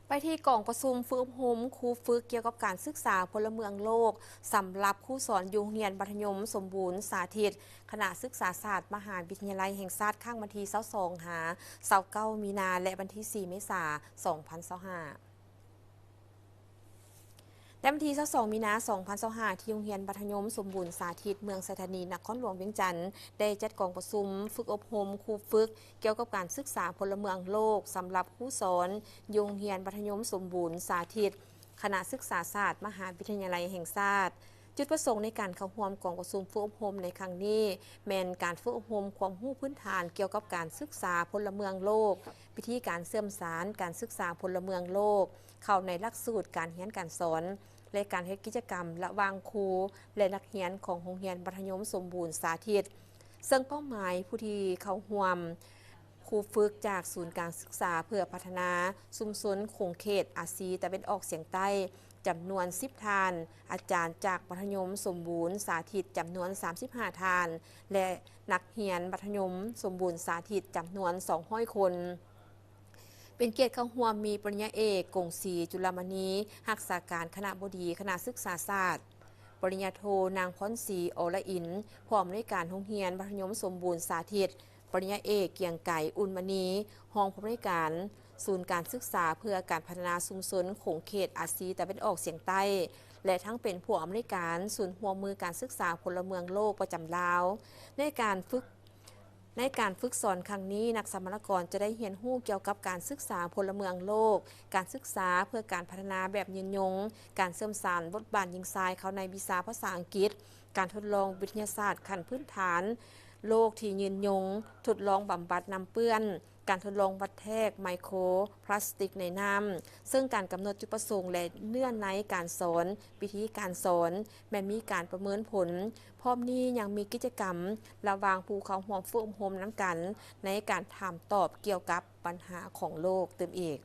ไปที่กองประชุมฝึกอบรมครูฝึกเกี่ยวกับการศึกษาพลเมืองโลกสำหรับครูสอนอยู่โรงเรียนมัธยมสมบูรณ์สาธิตคณะศึกษาศาสตร์มหาวิทยาลัยแห่งชาติข้างวันที่22หา29มีนาและวันที่4เมษายน2025และวันที่22มีนา2025ที่โรงเรียนมัธยมสมบูรณ์สาธิตเมืองสถานีนครหลวงเวียงจันทน์ได้จัดกองประชุมฝึกอบรมครูฝึกเกี่ยวกับการศึกษาพลเมืองโลกสำหรับครูสอนอยู่โรงเรียนมัธยมสมบูรณ์สาธิตคณะศึกษาศาสตร์มหาวิทยาลัยแห่งชาติจุดประสงค์ในการเข้าร่วมกองประชุมฝึกอบรมในครั้งนี้แม่นการฝึกอบรมความรู้พื้นฐานเกี่ยวกับการศึกษาพลเมืองโลกวิธีการเสื่อมสารการศึกษาพลเมืองโลกเข้าในหลักสูตรการเรียนการสอนและการเฮ็ดกิจกรรมระหว่างครูและนักเรียนของโรงเรียนมัธยมสมบูรณ์สาธิตซึ่งเป้าหมายผู้ที่เข้าร่วมครูฝึกจากศูนย์การศึกษาเพื่อพัฒนาชุมชนคงเขตอาซีตะวันออกเฉียงใต้จำนวน10ทานอาจารย์จากมัธยมสมบูรณ์สาธิตจำนวน35ทานและนักเรียนมัธยมสมบูรณ์สาธิตจำนวน200คนเป็นเกียรติเข้าร่วมมีปริญญาเอกกงศรีจุลามณีรักษาการคณบดีคณะศึกษาศาสตร์ปริญญาโทนางพรศรีอรอินทร์ผู้อำนวยการโรงเรียนมัธยมสมบูรณ์สาธิตปริญญาเอกเกียงไก่อุ่นมณีรองผู้อำนวยการศูนย์การศึกษาเพื่อการพัฒนาชุมชนขงเขตอาซีตะวันออกเฉียงใต้และทั้งเป็นผู้อำนวยการศูนย์ร่วมมือการศึกษาพลเมืองโลกประจำลาวในการฝึกสอนครั้งนี้นักสมรกรจะได้เรียนรู้เกี่ยวกับการศึกษาพลเมืองโลกการศึกษาเพื่อการพัฒนาแบบยืนยงการเสริมสร้างบทบาทยิงทรายเขาในวิชาภาษาอังกฤษการทดลองวิทยาศาสตร์ขั้นพื้นฐานโลกที่ยืนยงทดลองบำบัดน้ำเปื้อนการทดลองวัดแทกไมโครพลาสติกในน้ำซึ่งการกำหนดจุดประสงค์และเนื้อในการสอนวิธีการสอนแม้มีการประเมินผลพร้อมนี้ยังมีกิจกรรมระหว่างผู้เข้าร่วมฝึกอบรมน้ำกันในการถามตอบเกี่ยวกับปัญหาของโลกเติมอีก